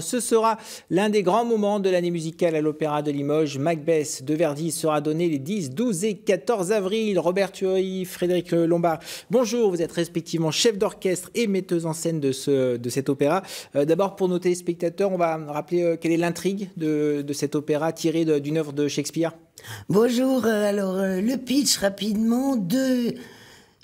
Ce sera l'un des grands moments de l'année musicale à l'Opéra de Limoges. Macbeth de Verdi sera donné les 10, 12 et 14 avril. Robert Thury, Frédéric Lombard, bonjour. Vous êtes respectivement chef d'orchestre et metteuse en scène de cet opéra. D'abord, pour nos téléspectateurs, on va rappeler quelle est l'intrigue de cet opéra tiré d'une œuvre de Shakespeare. Bonjour, le pitch rapidement, deux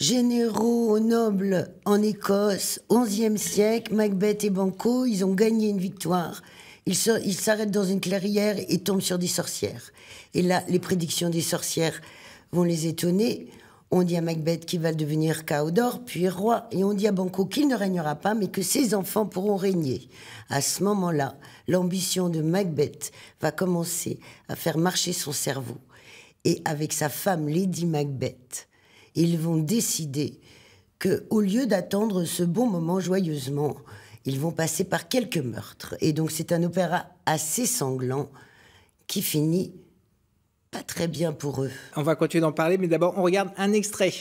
généraux nobles en Écosse, 11e siècle, Macbeth et Banquo, ils ont gagné une victoire. Ils s'arrêtent dans une clairière et tombent sur des sorcières. Et là, les prédictions des sorcières vont les étonner. On dit à Macbeth qu'il va devenir Cawdor, puis roi. Et on dit à Banquo qu'il ne régnera pas, mais que ses enfants pourront régner. À ce moment-là, l'ambition de Macbeth va commencer à faire marcher son cerveau. Et avec sa femme, Lady Macbeth, ils vont décider qu'au lieu d'attendre ce bon moment joyeusement, ils vont passer par quelques meurtres. Et donc c'est un opéra assez sanglant qui finit pas très bien pour eux. On va continuer d'en parler, mais d'abord on regarde un extrait.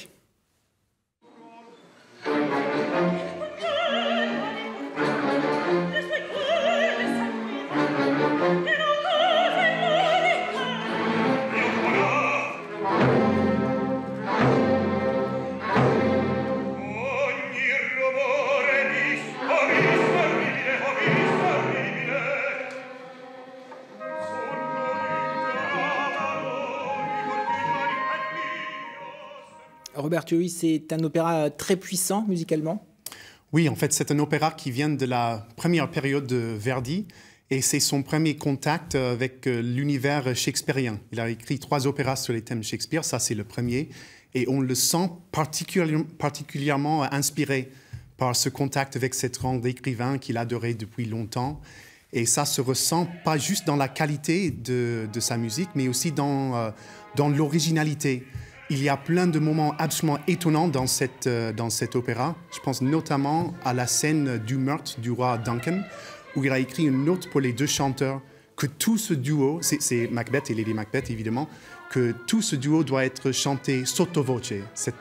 Robert Thury, c'est un opéra très puissant musicalement. Oui, en fait, c'est un opéra qui vient de la première période de Verdi et c'est son premier contact avec l'univers shakespearien. Il a écrit 3 opéras sur les thèmes Shakespeare, ça c'est le premier, et on le sent particulièrement inspiré par ce contact avec cet grand écrivain qu'il adorait depuis longtemps. Et ça se ressent pas juste dans la qualité de sa musique, mais aussi dans l'originalité. Il y a plein de moments absolument étonnants dans cet opéra. Je pense notamment à la scène du meurtre du roi Duncan, où il a écrit une note pour les 2 chanteurs, que tout ce duo, c'est Macbeth et Lady Macbeth évidemment, que tout ce duo doit être chanté sotto voce,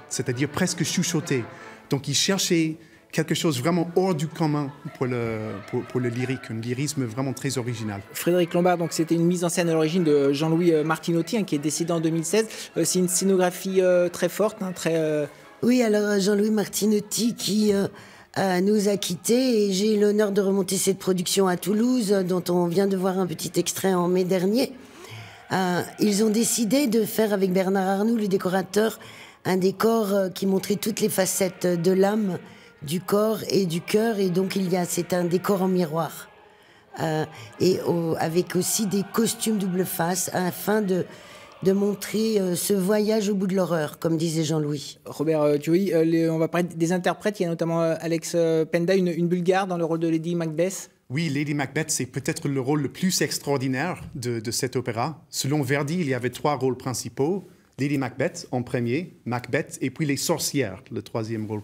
c'est-à-dire presque chuchoté. Donc il cherchait quelque chose vraiment hors du commun pour le lyrique, un lyrisme vraiment très original. Frédéric Lombard, donc c'était une mise en scène à l'origine de Jean-Louis Martinotti, qui est décédé en 2016. C'est une scénographie très forte, très... Oui, alors Jean-Louis Martinotti qui nous a quittés, et j'ai eu l'honneur de remonter cette production à Toulouse, dont on vient de voir un petit extrait en mai dernier. Ils ont décidé de faire avec Bernard Arnoux, le décorateur, un décor qui montrait toutes les facettes de l'âme, du corps et du cœur, et donc c'est un décor en miroir, avec aussi des costumes double face, afin de montrer ce voyage au bout de l'horreur, comme disait Jean-Louis. Robert Thury, on va parler des interprètes. Il y a notamment Alex Penda, une Bulgare, dans le rôle de Lady Macbeth. Oui, Lady Macbeth, c'est peut-être le rôle le plus extraordinaire de cet opéra. Selon Verdi, il y avait 3 rôles principaux. Lady Macbeth en premier, Macbeth, et puis les sorcières, le 3e rôle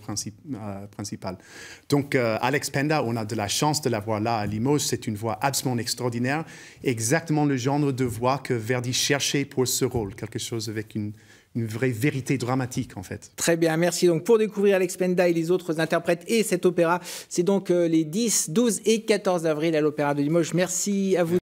principal. Donc Alex Penda, on a de la chance de la voir là à Limoges, c'est une voix absolument extraordinaire, exactement le genre de voix que Verdi cherchait pour ce rôle, quelque chose avec une vraie vérité dramatique en fait. Très bien, merci. Donc pour découvrir Alex Penda et les autres interprètes et cet opéra, c'est donc les 10, 12 et 14 avril à l'Opéra de Limoges. Merci à vous.